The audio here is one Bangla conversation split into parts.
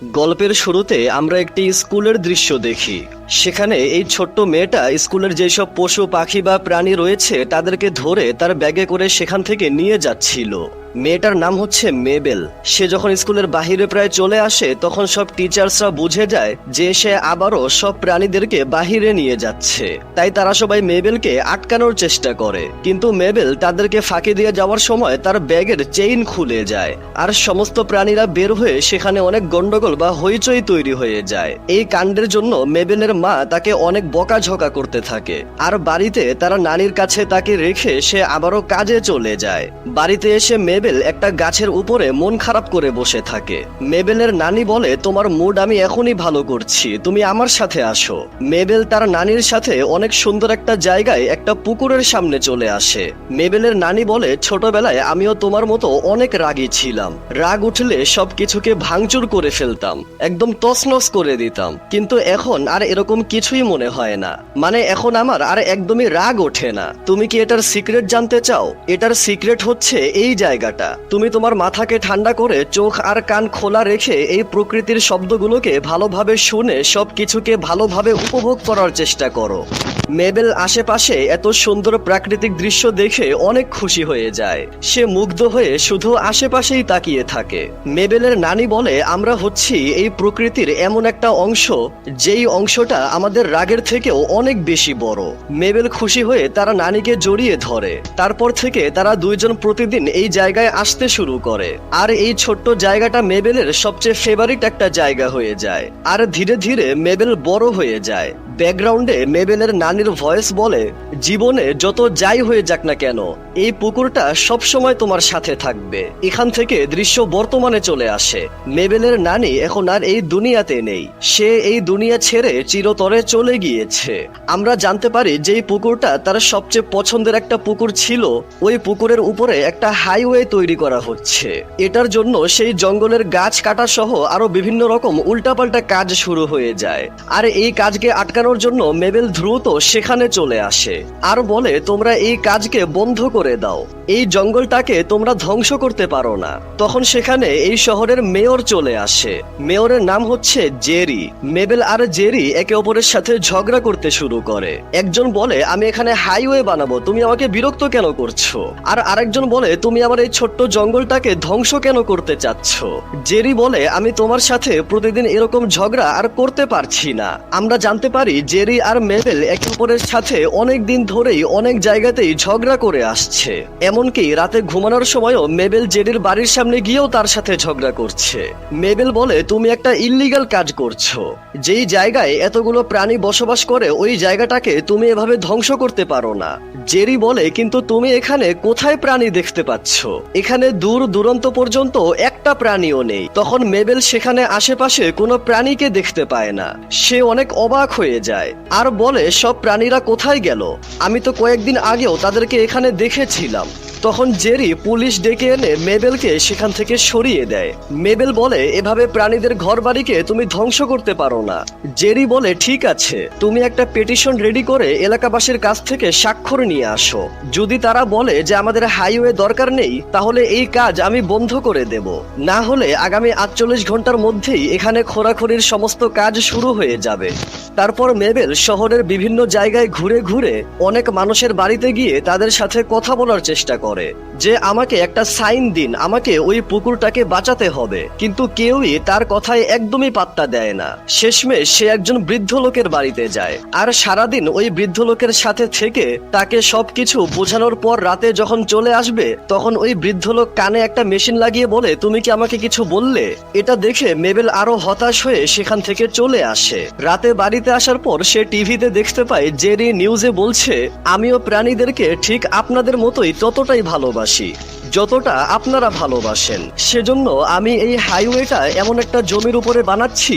গল্পের শুরুতে আমরা একটি স্কুলের দৃশ্য দেখি। সেখানে এই ছোট্ট মেয়েটা স্কুলের যেসব পশু পাখি বা প্রাণী রয়েছে তাদেরকে ধরে তার ব্যাগে করে সেখান থেকে নিয়ে যাচ্ছিল। মেয়েটার নাম হচ্ছে মেবেল। সে যখন স্কুলের বাহিরে প্রায় চলে আসে তখন সব টিচার্সরা বুঝে যায় যে সে আবারও সব প্রাণীদেরকে বাহিরে নিয়ে যাচ্ছে। তাই তারা সবাই মেবেলকে আটকানোর চেষ্টা করে, কিন্তু মেবেল তাদেরকে ফাঁকি দিয়ে যাওয়ার সময় তার ব্যাগের চেইন খুলে যায় আর সমস্ত প্রাণীরা বের হয়ে সেখানে অনেক গন্ডগোল বা হইচই তৈরি হয়ে যায়। এই কাণ্ডের জন্য মেবেলের মা তাকে অনেক বকাঝকা করতে থাকে আর বাড়িতে তারা নানির কাছে তাকে রেখে সে আবারও কাজে চলে যায়। বাড়িতে এসে মেবেল একটা গাছের উপরে মন খারাপ করে বসে থাকে। মেবেলের নানি বলে, তোমার মুড আমি এখনই ভালো করছি, তুমি আমার সাথে আসো। মেবেল তার নানির সাথে অনেক সুন্দর একটা জায়গায় একটা পুকুরের সামনে চলে আসে। মেবেলের নানি বলে, ছোটবেলায় আমিও তোমার মতো অনেক রাগী ছিলাম। রাগ উঠলে সবকিছুকে ভাঙচুর করে ফেলতাম, একদম তছনছ করে দিতাম, কিন্তু এখন আর এরকম কিছুই মনে হয় না। মানে এখন আমার আর একদমই রাগ ওঠে না। তুমি কি এটার সিক্রেট জানতে চাও? এটার সিক্রেট হচ্ছে এই জায়গাটা। তুমি তোমার মাথাকে ঠান্ডা করে চোখ আর কান খোলা রেখে এই প্রকৃতির শব্দগুলোকে ভালোভাবে শুনে সবকিছুকে ভালোভাবে উপভোগ করার চেষ্টা করো। মেবেল আশেপাশে এত সুন্দর প্রাকৃতিক দৃশ্য দেখে অনেক খুশি হয়ে যায়। সে মুগ্ধ হয়ে শুধু আশেপাশেই তাকিয়ে থাকে। মেবেলের নানি বলে, আমরা হচ্ছি এই প্রকৃতির এমন একটা অংশ যেই অংশটা আমাদের রাগের থেকেও অনেক বেশি বড়। মেবেল খুশি হয়ে তারা নানিকে জড়িয়ে ধরে। তারপর থেকে তারা দুইজন প্রতিদিন এই জায়গায় আসতে শুরু করে আর এই ছোট্ট জায়গাটা মেবেলের সবচেয়ে ফেভারিট একটা জায়গা হয়ে যায়। আর ধীরে ধীরে মেবেল বড় হয়ে যায়। ব্যাকগ্রাউন্ডে মেবেলের নানির ভয়েস বলে, জীবনে যত যাই হয়ে যাক না কেন এই পুকুরটা সব সময় তোমার সাথে থাকবে। এখান থেকে দৃশ্য বর্তমানে চলে আসে। মেবেলের নানি এখন আর এই দুনিয়াতে নেই, সে এই দুনিয়া ছেড়ে চিরতরে চলে গিয়েছে। আমরা জানতে পারি যে এই পুকুরটা তার সবচেয়ে পছন্দের একটা পুকুর ছিল। ওই পুকুরের উপরে একটা হাইওয়ে তৈরি করা হচ্ছে। এটার জন্য সেই জঙ্গলের গাছ কাটা সহ আরো বিভিন্ন রকম উল্টাপাল্টা কাজ শুরু হয়ে যায়। আর এই কাজকে আটকানোর জন্য মেবেল দ্রুত সেখানে চলে আসে আর বলে, তোমরা এই কাজকে বন্ধ করে দাও, এই জঙ্গলটাকে তোমরা ধ্বংস করতে পারো না। তখন সেখানে এই শহরের মেয়র চলে আসে। মেয়রের নাম হচ্ছে জেরি। মেবেল আর জেরি একে অপরের সাথে ঝগড়া করতে শুরু করে। একজন বলে, আমি এখানে হাইওয়ে বানাবো, তুমি আমাকে বিরক্ত কেন করছো? আর আরেকজন বলে, তুমি আমার এই ছোট্ট জঙ্গলটাকে ধ্বংস কেন করতে চাচ্ছ? জেরি বলে, আমি তোমার সাথে প্রতিদিন এরকম ঝগড়া আর করতে পারছি না। আমরা জানতে পারি জেরি আর মেবেল একে অপরের সাথে অনেক দিন ধরেই অনেক জায়গাতেই ঝগড়া করে আসছে। এমনকি রাতে ঘুমানোর সময়ও মেবেল জেরির বাড়ির সামনে গিয়েও তার সাথে ঝগড়া করছে। মেবেল বলে, তুমি একটা ইল্লিগাল কাজ করছো। যেই জায়গায় এতগুলো প্রাণী বসবাস করে ওই জায়গাটাকে তুমি এভাবে ধ্বংস করতে পারো না। জেরি বলে, কিন্তু তুমি এখানে কোথায় প্রাণী দেখতে পাচ্ছ? এখানে দূর দূরান্ত পর্যন্ত একটা প্রাণীও নেই। তখন মেবেল সেখানে আশেপাশে কোনো প্রাণীকে দেখতে পায় না। সে অনেক অবাক হয়ে যায় আর বলে, সব প্রাণীরা কোথায় গেল? আমি তো কয়েকদিন আগেও তাদেরকে এখানে দেখেছিলাম। তখন জেরি পুলিশ ডেকে এনে মেবেলকে সেখান থেকে সরিয়ে দেয়। মেবেল বলে, এভাবে প্রাণীদের ঘর বাড়িকে তুমি ধ্বংস করতে পারো না। জেরি বলে, ঠিক আছে, তুমি একটা পিটিশন রেডি করে এলাকাবাসীর কাছ থেকে স্বাক্ষর নিয়ে আসো। যদি তারা বলে যে আমাদের হাইওয়ে দরকার নেই, তাহলে এই কাজ আমি বন্ধ করে দেব। না হলে আগামী 48 ঘন্টার মধ্যেই এখানে খোরাখুরির সমস্ত কাজ শুরু হয়ে যাবে। তারপর মেবেল শহরের বিভিন্ন জায়গায় ঘুরে ঘুরে অনেক মানুষের বাড়িতে গিয়ে তাদের সাথে কথা বলার চেষ্টা করে যে আমাকে একটা সাইন দিন, আমাকে ওই পুকুরটাকে বাঁচাতে হবে। কিন্তু কেউই তার কথায় একদমই পাত্তা দেয় না। শেষমেশ সে একজন বৃদ্ধ লোকের বাড়িতে যায় আর সারাদিন ওই বৃদ্ধ লোকের সাথে থেকে তাকে সবকিছু বোঝানোর পর রাতে যখন চলে আসবে তখন ওই বৃদ্ধ লোক কানে একটা মেশিন লাগিয়ে বলে, তুমি কি আমাকে কিছু বললে? এটা দেখে মেবেল আরো হতাশ হয়ে সেখান থেকে চলে আসে। রাতে বাড়িতে আসার পর সে টিভিতে দেখতে পায় জেরি নিউজে বলছে, আমিও প্রাণীদেরকে ঠিক আপনাদের মতোই ততটাই ভালোবাসি যতটা আপনারা ভালোবাসেন। সেজন্য আমি এই হাইওয়েটা এমন একটা জমির উপরে বানাচ্ছি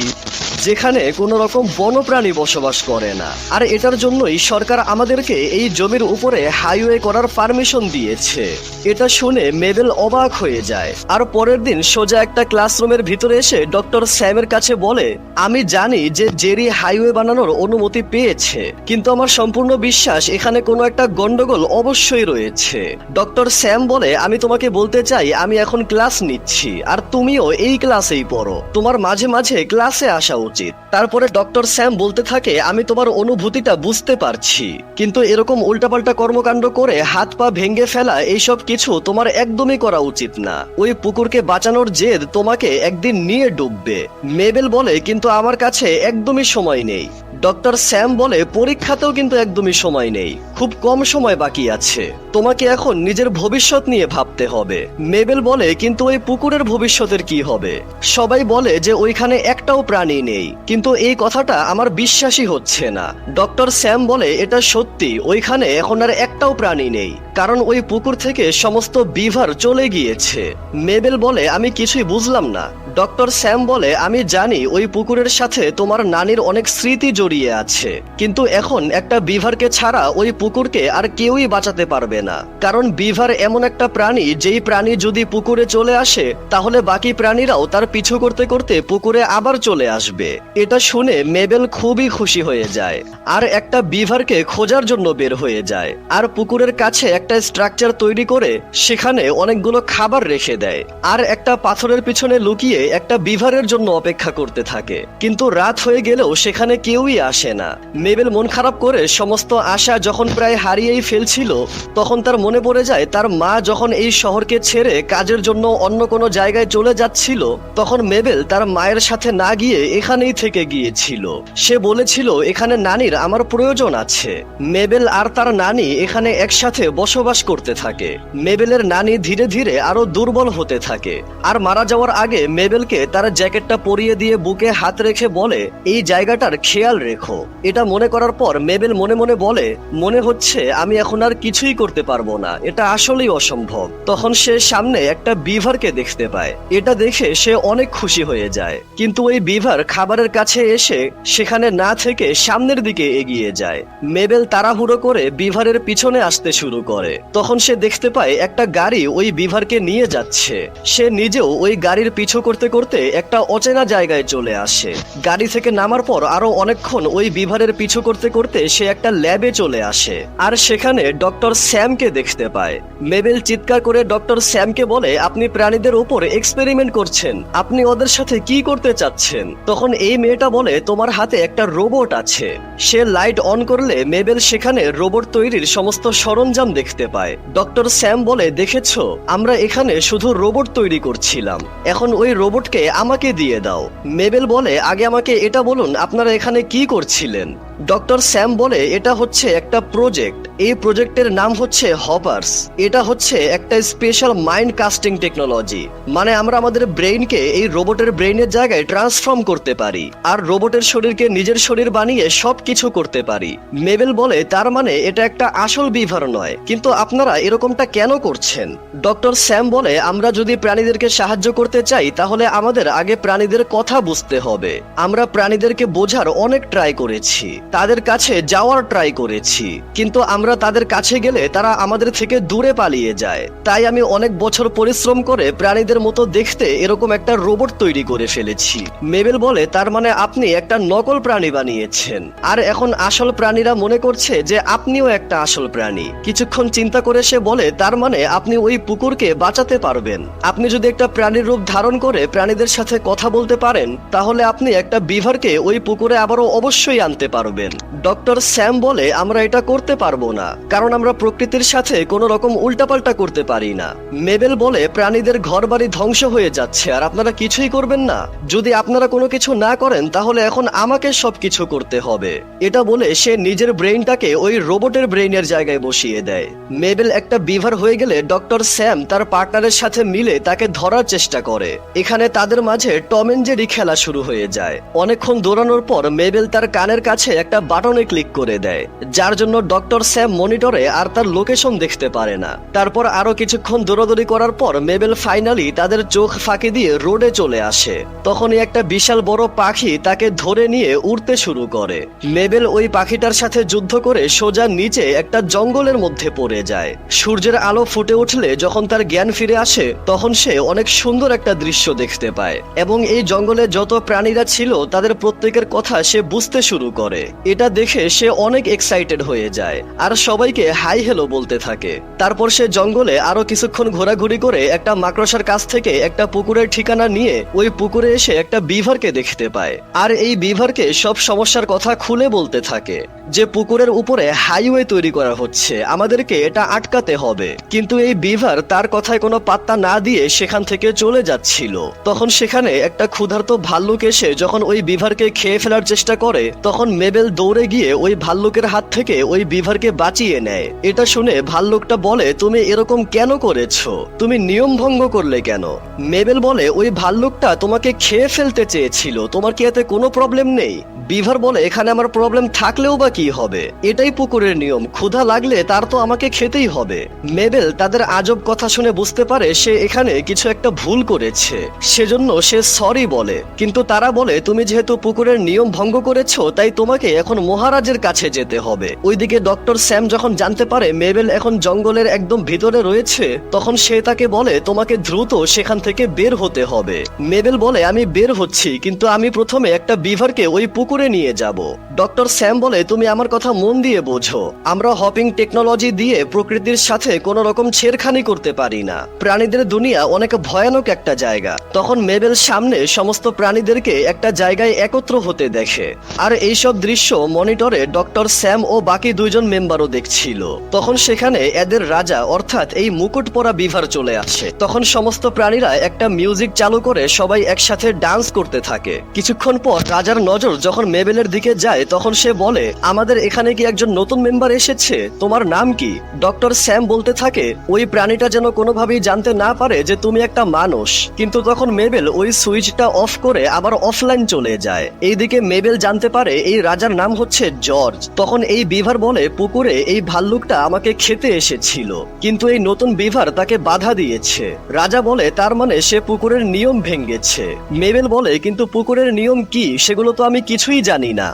যেখানে কোনো রকম বন্যপ্রাণী বসবাস করে না। আর এটার জন্যই সরকার আমাদেরকে এই জমির উপরে হাইওয়ে করার পারমিশন দিয়েছে। এটা শুনে মেবেল অবাক হয়ে যায় আর পরের দিন সোজা একটা ক্লাসরুমের ভিতরে এসে ডক্টর স্যামের কাছে বলে, আমি জানি যে জেরি হাইওয়ে বানানোর অনুমতি পেয়েছে, কিন্তু আমার সম্পূর্ণ বিশ্বাস এখানে কোনো একটা গন্ডগোল অবশ্যই রয়েছে। ডক্টর স্যাম বলে, আমি তোমাকে বলতে চাই আমি এখন ক্লাস নিচ্ছি আর তুমিও এই ক্লাসেই পড়ো, তোমার মাঝে মাঝে ক্লাসে আসা উচিত। তারপরে ডক্টর স্যাম বলতে থাকে, আমি তোমার অনুভূতিটা বুঝতে পারছি, কিন্তু এরকম উল্টাপাল্টা কর্মকাণ্ড করে হাত পা ভেঙে ফেলা এইসব কিছু তোমার একদমই করা উচিত না। ওই পুকুরকে বাঁচানোর জেদ তোমাকে একদিন নিয়ে ডুববে। মেবেল বলে, কিন্তু আমার কাছে একদমই সময় নেই। ডক্টর স্যাম বলে, পরীক্ষাতেও কিন্তু একদমই সময় নেই, খুব কম সময় বাকি আছে, তোমাকে এখন নিজের ভবিষ্যৎ নিয়ে ভাবতে হবে। মেবেল বলে, কিন্তু ওই পুকুরের ভবিষ্যতের কি হবে? সবাই বলে যে ওইখানে একটাও প্রাণী নেই, কিন্তু এই কথাটা আমার বিশ্বাসই হচ্ছে না। ডক্টর স্যাম বলে, এটা সত্যি, ওইখানে এখন আর একটাও প্রাণী নেই, কারণ ওই পুকুর থেকে সমস্ত বিভার চলে গিয়েছে। মেবেল বলে, আমি কিছুই বুঝলাম না। ডক্টর স্যাম বলে, আমি জানি ওই পুকুরের সাথে তোমার নানির অনেক স্মৃতি জড়িয়ে আছে, কিন্তু এখন একটা বিভারকে ছাড়া ওই পুকুরকে আর কেউই বাঁচাতে পারবে না, কারণ বিভার এমন একটা প্রাণী যেই প্রাণী যদি পুকুরে চলে আসে তাহলে বাকি প্রাণীরাও তার পিছু করতে করতে পুকুরে আবার চলে আসবে। এটা শুনে মেবেল খুবই খুশি হয়ে যায় আর একটা বিভারকে খোঁজার জন্য বের হয়ে যায় আর পুকুরের কাছে একটা স্ট্রাকচার তৈরি করে সেখানে অনেকগুলো খাবার রেখে দেয় আর একটা পাথরের পিছনে লুকিয়ে একটা বিভারের জন্য অপেক্ষা করতে থাকে। কিন্তু রাত হয়ে গেলেও সেখানে কেউই আসে না। মেবেল মন খারাপ করে সমস্ত আশা যখন প্রায় হারিয়েই ফেলছিল, তখন তার মনে পড়ে যায় তার মা যখন এই শহরকে ছেড়ে কাজের জন্য অন্য কোনো জায়গায় চলে যাচ্ছিল, তখন মেবেল তার মায়ের সাথে না গিয়ে এখানেই থেকে গিয়েছিল। সে বলেছিল, এখানে নানির আমার প্রয়োজন আছে। মেবেল আর তার নানি এখানে একসাথে বসবাস করতে থাকে। মেবেলের নানি ধীরে ধীরে আরো দুর্বল হতে থাকে আর মারা যাওয়ার আগে মেবেলকে তার জ্যাকেটটা পরিয়ে দিয়ে বুকে হাত রেখে বলে, এই জায়গাটার খেয়াল রেখো। এটা মনে করার পর মেবেল মনে মনে বলে, মনে হচ্ছে আমি এখন আর কিছুই করতে পারবো না, এটা আসলেই অসম্ভব। তখন সে সামনে একটা বিভারকে দেখতে পায়। এটা দেখে সে অনেক খুশি হয়ে যায়, কিন্তু ওই বিভার খাবারের কাছে এসে সেখানে না থেকে সামনের দিকে এগিয়ে যায়। মেবেল তাড়াহুড়ো করে বিভারের পিছনে আসতে শুরু করে। তখন সে দেখতে পায় একটা গাড়ি ওই বিভারকে নিয়ে যাচ্ছে। সে নিজেও ওই গাড়ির পিছু করতে করতে একটা অচেনা জায়গায় চলে আসে। গাড়ি থেকে নামার পর আরো অনেকক্ষণ ওই বিভারের পিছু করতে করতে সে একটা ল্যাবে চলে আসে আর সেখানে ডক্টর স্যামকে দেখতে পায়। মেবেল চিৎকার করে ডক্টর স্যামকে বলে, আপনি প্রাণীদের উপর এক্সপেরিমেন্ট করছেন, আপনি ওদের সাথে কি করতে চাচ্ছেন? তখন এই মেয়েটা বলে, তোমার হাতে একটা রোবট আছে। সে লাইট অন করলে মেবেল সেখানে রোবট তৈরির সমস্ত সরঞ্জাম দেখতে পায়। ডক্টর স্যাম বলে, দেখেছো, আমরা এখানে শুধু রোবট তৈরি করছিলাম, এখন ওই রোবটকে আমাকে দিয়ে দাও। মেবেল বলে, আগে আমাকে এটা বলুন আপনারা এখানে কি করছিলেন? ডক্টর স্যাম বলে, এটা হচ্ছে একটা প্রজেক্ট, এই প্রজেক্টের নাম হচ্ছে হপার্স। এটা হচ্ছে একটা স্পেশাল মাইন্ড কাস্টিং টেকনোলজি, মানে আমরা আমাদের ব্রেইনকে এই রোবটের ব্রেইনের জায়গায় ট্রান্সফর্ম করতে পারি আর রোবটের শরীরকে নিজের শরীর বানিয়ে সবকিছু করতে পারি। মেবেল বলে, তার মানে এটা একটা আসল বিভার নয়, কিন্তু আপনারা এরকমটা কেন করছেন? ডক্টর স্যাম বলে, আমরা যদি প্রাণীদেরকে সাহায্য করতে চাই তাহলে আমাদের আগে প্রাণীদের কথা বুঝতে হবে। আমরা প্রাণীদেরকে বোঝার অনেক ট্রাই করেছি, তাদের কাছে যাওয়ার ট্রাই করেছি, কিন্তু আমরা তাদের কাছে গেলে তারা আমাদের থেকে দূরে পালিয়ে যায়। তাই আমি অনেক বছর পরিশ্রম করে প্রাণীদের মতো দেখতে এরকম একটা রোবট তৈরি করে ফেলেছি। মেবেল বলে, তার মানে আপনি একটা নকল প্রাণী বানিয়েছেন আর এখন আসল প্রাণীরা মনে করছে যে আপনিও একটা আসল প্রাণী। কিছুক্ষণ চিন্তা করে সে বলে, তার মানে আপনি ওই পুকুরকে বাঁচাতে পারবেন। আপনি যদি একটা প্রাণীর রূপ ধারণ করে প্রাণীদের সাথে কথা বলতে পারেন তাহলে আপনি একটা বিভারকে ওই পুকুরে আবারও অবশ্যই আনতে পারবেন। ডক্টর স্যাম বলে, আমরা এটা করতে পারবো না, কারণ আমরা প্রকৃতির সাথে কোনো রকম উল্টাপাল্টা করতে পারি না। মেবেল বলে, প্রাণীদের ঘরবাড়ি ধ্বংস হয়ে যাচ্ছে আর আপনারা কিছুই করবেন না? যদি আপনারা কোনো কিছু না করেন তাহলে এখন আমাকে সবকিছু করতে হবে। এটা বলে সে নিজের ব্রেইনটাকে ওই রোবটের ব্রেইনের জায়গায় বসিয়ে দেয়। মেবেল একটা বিভার হয়ে গেলে ডক্টর স্যাম তার পার্টনারের সাথে মিলে তাকে ধরার চেষ্টা করে। এখানে তাদের মাঝে টম এন্ড জেরি খেলা শুরু হয়ে যায়। অনেকক্ষণ দৌড়ানোর পর মেবেল তার কানের কাছে একটা একটা বাটনে ক্লিক করে দেয়, যার জন্য ডক্টর স্যাম মনিটরে আর তার লোকেশন দেখতে পারে না। তারপর আরো কিছুক্ষণ দৌড়াদৌড়ি করার পর মেবেল ফাইনালি তাদের চোখ ফাঁকি দিয়ে রোডে চলে আসে। তখনই একটা বিশাল বড় পাখি তাকে ধরে নিয়ে উড়তে শুরু করে। মেবেল ওই পাখিটার সাথে যুদ্ধ করে সোজা নিচে একটা জঙ্গলের মধ্যে পড়ে যায়। সূর্যের আলো ফুটে উঠলে যখন তার জ্ঞান ফিরে আসে তখন সে অনেক সুন্দর একটা দৃশ্য দেখতে পায় এবং এই জঙ্গলে যত প্রাণীরা ছিল তাদের প্রত্যেকের কথা সে বুঝতে শুরু করে। এটা দেখে সে অনেক এক্সাইটেড হয়ে যায় আর সবাইকে হাই হ্যালো বলতে থাকে। তারপর সে জঙ্গলে আরো কিছুক্ষণ ঘোরাঘুরি করে একটা মাকড়সার কাছ থেকে একটা পুকুরের ঠিকানা নিয়ে ওই পুকুরে এসে একটা বিভারকে দেখতে পায় আর এই বিভারকে সব সমস্যার কথা খুলে বলতে থাকে যে পুকুরের উপরে হাইওয়ে তৈরি করা হচ্ছে, আমাদেরকে এটা আটকাতে হবে। কিন্তু এই বিভার তার কথায় কোনো পাত্তা না দিয়ে সেখান থেকে চলে যাচ্ছিল। তখন সেখানে একটা ক্ষুধার্ত ভাল্লুক এসে যখন ওই বিভারকে খেয়ে ফেলার চেষ্টা করে তখন মেবেল দৌড়ে গিয়ে ওই ভাল্লুকের হাত থেকে ওই বিভারকে বাঁচিয়ে নেয়। এটা শুনে ভাল্লুকটা বলে, তুমি এরকম কেন করেছো? তুমি নিয়ম ভঙ্গ করলে কেন? মেবেল বলে, ওই ভাল্লুকটা তোমাকে খেয়ে ফেলতে চেয়েছিল, তোমার কি এতে কোনো প্রবলেম নেই? বিভার বলে, এখানে আমার প্রবলেম থাকলেও বা কি হবে, এটাই পুকুরের নিয়ম, ক্ষুধা লাগলে তার তো আমাকে খেতেই হবে। মেবেল তাদের আজব কথা শুনে বুঝতে পারে সে এখানে কিছু একটা ভুল করেছে, সেজন্য সে সরি বলে। কিন্তু তারা বলে, তুমি যেহেতু পুকুরের নিয়ম ভঙ্গ করেছো তাই তোমাকে এখন মহারাজের কাছে যেতে হবে। ওইদিকে ডক্টর স্যাম যখন জানতে পারে মেবেল এখন জঙ্গলের একদম ভিতরে রয়েছে তখন সে তাকে বলে, তোমাকে দ্রুত সেখান থেকে বের হতে হবে। মেবেল বলে, আমি বের হচ্ছি, কিন্তু আমি প্রথমে একটা বিভারকে ওই পুকুরে নিয়ে যাব। ডক্টর স্যাম বলে, তুমি আমার কথা মন দিয়ে বোঝো, আমরা হপিং টেকনোলজি দিয়ে প্রকৃতির সাথে কোনো রকম ছেড়খানি করতে পারি না। প্রাণীদের দুনিয়া অনেক ভয়ানক একটা জায়গা। তখন মেবেল সামনে সমস্ত প্রাণীদেরকে একটা জায়গায় একত্র হতে দেখে আর এইসব দৃশ্য মনিটরে ডক্টর স্যাম ও বাকি দুইজন মেম্বারও দেখছিল। তখন সেখানে এদের রাজা অর্থাৎ এই মুকুট পরা বিভার চলে আসে। তখন সমস্ত প্রাণীরা একটা মিউজিক চালু করে সবাই একসাথে ডান্স করতে থাকে। কিছুক্ষণ পর রাজার নজর যখন মেবেলের দিকে যায় তখন সে বলে, আমাদের এখানে কি একজন নতুন মেম্বার এসেছে, তোমার নাম কি? ডক্টর স্যাম বলতে থাকে, ওই প্রাণীটা যেন কোনোভাবেই জানতে না পারে যে তুমি একটা মানুষ। কিন্তু তখন মেবেল ওই সুইচটা অফ করে আবার অফলাইন চলে যায়। এইদিকে মেবেল জানতে পারে এই রাজার নাম হচ্ছে জর্জ। তখন এই বিভার বলে, পুকুরে এই ভাল্লুকটা আমাকে খেতে এসেছিল, কিন্তু এই নতুন বিভার তাকে বাধা দিয়েছে। রাজা বলে, তার মানে সে পুকুরের নিয়ম ভেঙেছে। মেবেল বলে, কিন্তু পুকুরের নিয়ম কি সেগুলো তো আমি কিছুই জানি না।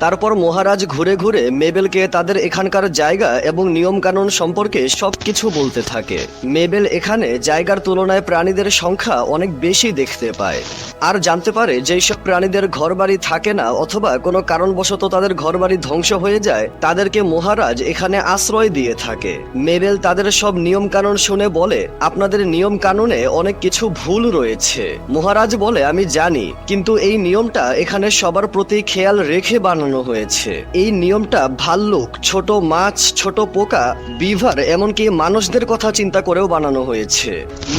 তারপর মহারাজ ঘুরে ঘুরে মেবেলকে তাদের এখানকার জায়গা এবং নিয়ম কানুন সম্পর্কে সবকিছু বলতে থাকে। মেবেল এখানে জায়গার তুলনায় প্রাণীদের সংখ্যা অনেক বেশি দেখতে পায় আর জানতে পারে যেই সব প্রাণীদের ঘরবাড়ি থাকে না অথবা কোনো কারণবশত তাদের ঘরবাড়ি ধ্বংস হয়ে যায় তাদেরকে মহারাজ এখানে আশ্রয় দিয়ে থাকে। মেবেল তাদের সব নিয়ম কানুন শুনে বলে, আপনাদের নিয়ম কানুনে অনেক কিছু ভুল রয়েছে। মহারাজ বলে, আমি জানি, কিন্তু এই নিয়মটা এখানে সবার প্রতি খেয়াল রেখে বানানো হয়েছে। এই নিয়মটা ভাল্লুক, ছোট মাছ, ছোট পোকা, বিভার এমনকি মানুষদের কথা চিন্তা করেও বানানো হয়েছে।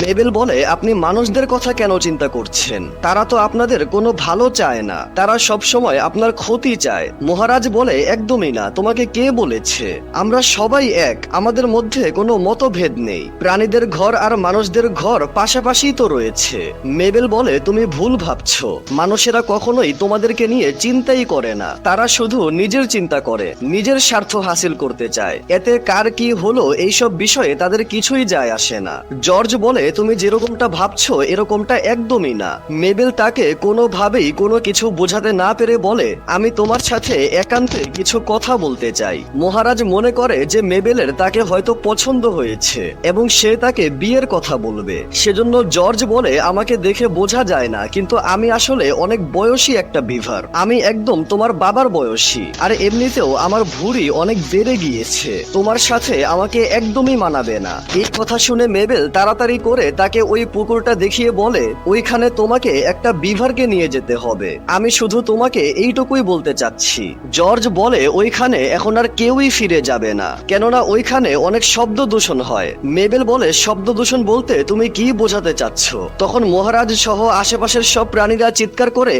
মেবেল বলে, আপনি মানুষদের কথা কেন চিন্তা করছেন? তারা তো আপনাদের কোনো ভালো চায় না, তারা সব সময় আপনার ক্ষতি চায়। মহারাজ বলে, একদমই না, তোমাকে কে বলেছে? আমরা সবাই এক, আমাদের মধ্যে কোনো মতভেদ নেই। প্রাণীদের ঘর আর মানুষদের ঘর পাশাপাশি তো রয়েছে। মেবেল বলে, তুমি ভুল ভাবছো, মানুষেরা কখনোই তোমাদেরকে নিয়ে চিন্তাই করে না, তারা শুধু নিজের চিন্তা করে, নিজের স্বার্থ হাসিল করতে চায়, এতে কার কি হলো এইসব বিষয়ে তাদের কিছুই যায় আসে না। জর্জ বলে, তুমি যেরকমটা ভাবছো এরকমটা একদমই না। মেবেল তাকে কোনোভাবেই কোনো কিছু বোঝাতে না পেরে বলে, আমি তোমার সাথে একান্তে কিছু কথা বলতে চাই। মহারাজ মনে করে যে মেবেলের তাকে হয়তো পছন্দ হয়েছে এবং সে তাকে বিয়ের কথা বলবে। সেজন্য জর্জ বলে, আমাকে দেখে বোঝা যায় না, কিন্তু আমি আসলে অনেক বয়সী একটা বিভার, আমি একদম তোমার বাবার বয়সী, আর এমনিতেও আমার ভুঁড়ি অনেক বেড়ে গিয়েছে, তোমার সাথে আমাকে একদমই মানাবে না। এই কথা শুনে মেবেল তাড়াতাড়ি করে তাকে ওই পুকুরটা দেখিয়ে বলে, ওইখানে তোমাকে একটা বিভারকে নিয়ে যেতে হবে, আমি শুধু তোমাকে এইটুকুই বলতে চাচ্ছি। জর্জ বলে, ওইখানে এখন আর কেউই ফিরে যাবে না, কেননা ওইখানে অনেক শব্দ দূষণ হয়। মেবেল বলে, শব্দ দূষণ বলতে তুমি কি বোঝাতে চাচ্ছ? তখন মহারাজ সহ আশেপাশের সব প্রাণীরা চিৎকার করে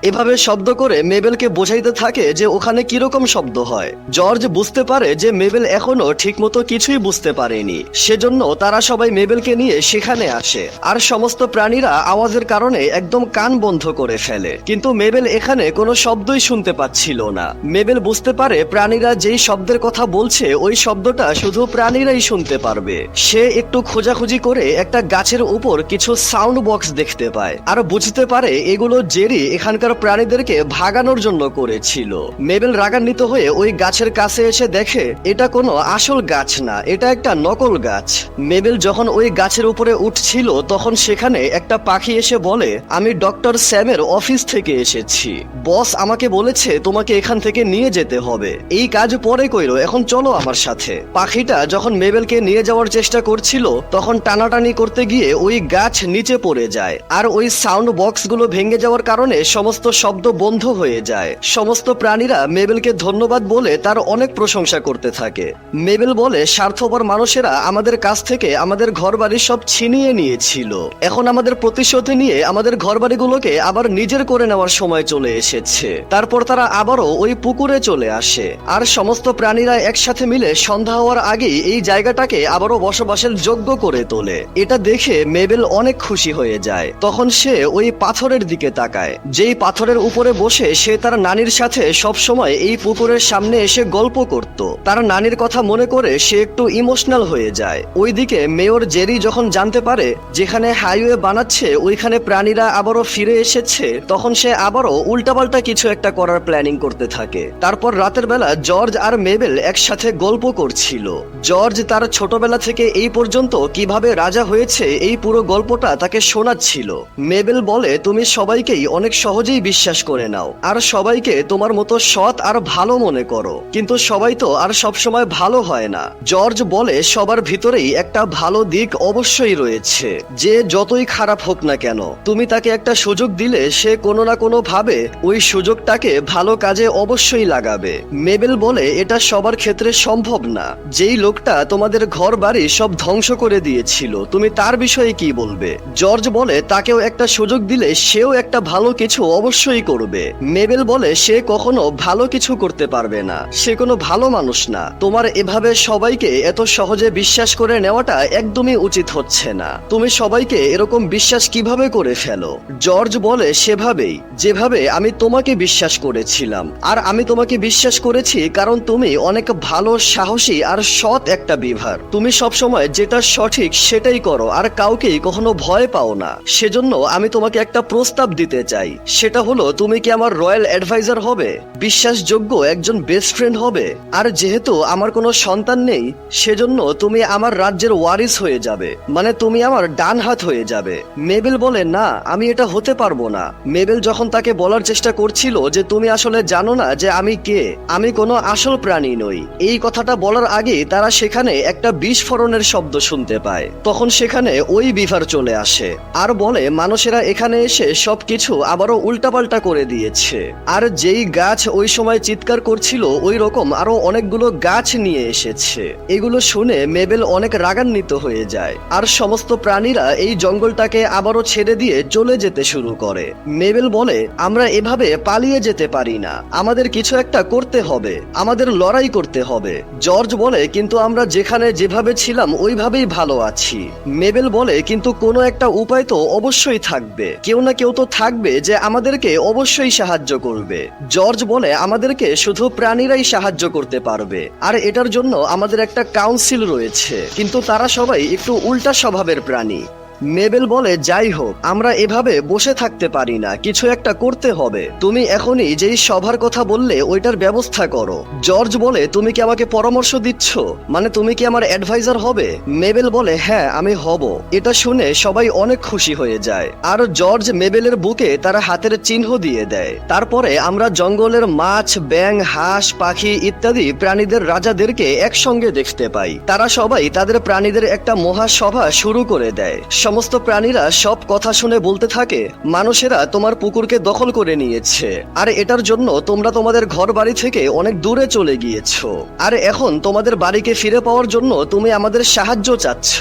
এভাবে শব্দ করে মেবেলকে বোঝাইতে থাকে যে ওখানে কিরকম শব্দ হয়। জর্জ বুঝতে পারে যে মেবেল এখনো ঠিকমতো কিছুই বুঝতে পারেনি, সেজন্য তারা সবাই মেবেলকে নিয়ে সেখানে আসে। আর সমস্ত প্রাণীরা আওয়াজের কারণে একদম কান বন্ধ করে ফেলে, কিন্তু মেবেল এখানে কোনো শব্দই শুনতে পাচ্ছিল না। মেবেল বুঝতে পারে প্রাণীরা যেই শব্দের কথা বলছে ওই শব্দটা শুধু প্রাণীরাই শুনতে পারবে। সে একটু খোঁজাখুঁজি করে একটা গাছের উপর কিছু সাউন্ড বক্স দেখতে পায় আর বুঝতে পারে এগুলো জেরি এখানকার প্রাণীদেরকে ভাগানোর জন্য করেছিল। মেবেল রাগান্বিত হয়ে ওই গাছের কাছে এসে দেখে এটা কোনো আসল গাছ না, এটা একটা নকল গাছ। মেবেল যখন ওই গাছের উপরে উঠছিল তখন সেখানে একটা পাখি এসে বলে, আমি ডক্টর স্যামের অফিস থেকে এসেছি, বস আমাকে বলেছে তোমাকে এখান থেকে নিয়ে যেতে হবে। এই কাজ পরে কইরো, এখন চলো আমার সাথে। পাখিটা যখন মেবেলকে নিয়ে যাওয়ার চেষ্টা করছিল তখন টানাটানি করতে গিয়ে ওই গাছ নিচে পড়ে যায় আর ওই সাউন্ড বক্সগুলো ভেঙে যাওয়ার কারণে সমস্ত শব্দ বন্ধ হয়ে যায়। সমস্ত প্রাণীরা মেবেলকে ধন্যবাদ বলে তার অনেক প্রশংসা করতে থাকে। মেবেল বলে, স্বার্থপর মানুষেরা আমাদের কাছ থেকে আমাদের ঘরবাড়ি সব ছিনিয়ে নিয়েছিল, এখন আমাদের প্রতিশোধ নিয়ে আমাদের ঘরবাড়িগুলোকে আবার নিজের করে নেওয়ার সময় চলে এসেছে। তারপর তারা আবারও ওই পুকুরে চলে আসে আর সমস্ত প্রাণীরা একসাথে মিলে সন্ধ্যা হওয়ার আগেই এই জায়গাটাকে আবারও বসবাসের যোগ্য করে তোলে। এটা দেখে মেবেল অনেক খুশি হয়ে যায়। তখন সে ওই পাথরের দিকে তাকায়, যেই পাথরের উপরে বসে সে তার নানির সাথে সব সময় এই পুকুরের সামনে এসে গল্প করত। তার নানির কথা মনে করে সে একটু ইমোশনাল হয়ে যায়। ওইদিকে মেয়র জেরি যখন জানতে পারে যেখানে হাইওয়ে বানাচ্ছে ওইখানে প্রাণীরা আবারও ফিরে এসেছে, তখন সে আবারও উল্টাপাল্টা কিছু একটা করার প্ল্যানিং করতে থাকে। তারপর রাতের বেলা জর্জ আর মেবেল একসাথে গল্প করছিল। জর্জ তার ছোটবেলা থেকে এই পর্যন্ত কিভাবে রাজা হয়েছে এই পুরো গল্পটা তাকে শোনাচ্ছিল। মেবেল বলে, তুমি সবাইকেই অনেক সহজেই বিশ্বাস করে নাও আর সবাইকে তোমার মতো সৎ আর ভালো মনে করো, কিন্তু সবাই তো আর সবসময় ভালো হয় না। জর্জ বলে, সবার ভিতরেই একটা ভালো দিক অবশ্যই রয়েছে, যে যতই খারাপ হোক না কেন তুমি তাকে একটা সুযোগ দিলে সে কোনো না কোনো ভাবে ওই সুযোগটাকে ভালো কাজে অবশ্যই লাগাবে। মেবেল বলে, এটা সবার ক্ষেত্রে সম্ভব না। যেই লোকটা তোমাদের ঘর বাড়ি সব ধ্বংস করে দিয়েছিল তুমি তার বিষয়ে কি বলবে? জর্জ বলে, তাকেও একটা সুযোগ দিলে সেও একটা ভালো কিছু অবশ্যই করবে। মেবেল বলে, সে কখনো ভালো কিছু করতে পারবে না, সে কোনো ভালো মানুষ না। তোমার এভাবে সবাইকে এত সহজে বিশ্বাস করে নেওয়াটা একদমই উচিত হচ্ছে না। তুমি সবাইকে এরকম বিশ্বাস কিভাবে করে ফেলো? জর্জ বলে, সেভাবেই যেভাবে আমি তোমাকে বিশ্বাস করেছিলাম। আর আমি তোমাকে বিশ্বাস করেছি কারণ তুমি অনেক ভালো, সাহসী আর সৎ একটা বিভার। তুমি সবসময় যেটা সঠিক সেটাই করো আর কাউকেই কখনো ভয় পাও না। সেজন্য আমি তোমাকে একটা প্রস্তাব দিতে চাই, সেটা হলো তুমি কি আমার রয়্যাল অ্যাডভাইজার হবে, বিশ্বাসযোগ্য একজন বেস্ট ফ্রেন্ড হবে। আর যেহেতু আমার কোনো সন্তান নেই সেজন্য তুমি আমার রাজ্যের ওয়ারিস হয়ে যাবে, মানে তুমি আমার ডান হাত হয়ে যাবে। মেবেল বলে, না আমি এটা হতে পারবো না। মেবেল যখন তাকে বলার চেষ্টা করছিল যে তুমি আসলে জানো না যে আমি কে, আমি কোনো আসল প্রাণী নই, এই কথাটা বলার আগে তারা সেখানে একটা বিস্ফোরণের শব্দ শুনতে পায়। তখন সেখানে ওই বিভার চলে আসে আর বলে, মানুষেরা এখানে এসে সবকিছু আবারও উল্টাপাল্টা করে দিয়েছে। আর যেই গাছ ওই সময় চিৎকার করছিল ওই রকম আরো অনেকগুলো গাছ নিয়ে এসেছে। এগুলো শুনে মেবেল অনেক রাগান্বিত হয়ে যায় আর সমস্ত প্রাণীরা এই জঙ্গলটাকে আবারও ছেড়ে দিয়ে চলে যেতে শুরু করে। মেবেল বলে, আমরা এভাবে পালিয়ে যেতে পারি না, আমাদের কিছু একটা করতে হবে, আমাদের লড়াই করতে হবে। জর্জ বলে, কিন্তু আমরা যেখানে যেভাবে ছিলাম ওইভাবেই ভালো আছি। মেবেল বলে, কিন্তু কোনো একটা উপায় তো অবশ্যই থাকবে, কেউ না কেউ তো থাকবে যে আমাদেরকে অবশ্যই সাহায্য করবে। জর্জ বলে, আমাদেরকে শুধু প্রাণীরাই সাহায্য করতে পারবে আর এটার জন্য আমাদের একটা কাউন্সিল রয়েছে, কিন্তু তারা সবাই একটু উল্টা স্বভাবের প্রাণী। মেবেল বলে, যাই হোক আমরা এভাবে বসে থাকতে পারি না, কিছু একটা করতে হবে। তুমি এখনই যেই সভার কথা বললে ওইটার ব্যবস্থা করো। জর্জ বলে, তুমি কি আমাকে পরামর্শ দিচ্ছ, মানে তুমি কি আমার অ্যাডভাইজার হবে? মেবেল বলে, হ্যাঁ আমি হব। এটা শুনে সবাই অনেক খুশি হয়ে যায় আর জর্জ মেবেলের বুকে তার হাতের চিহ্ন দিয়ে দেয়। তারপরে আমরা জঙ্গলের মাছ, ব্যাঙ, হাঁস, পাখি ইত্যাদি প্রাণীদের রাজাদেরকে একসঙ্গে দেখতে পাই। তারা সবাই তাদের প্রাণীদের একটা মহাসভা শুরু করে দেয়। সমস্ত প্রাণীরা সব কথা শুনে বলতে থাকে, মানুষেরা তোমার পুকুরকে দখল করে নিয়েছে, আর এটার জন্য তোমরা তোমাদের ঘর বাড়ি থেকে অনেক দূরে চলে গিয়েছো, আর এখন তোমাদের বাড়িকে ফিরে পাওয়ার জন্য তুমি আমাদের সাহায্য চাচ্ছ।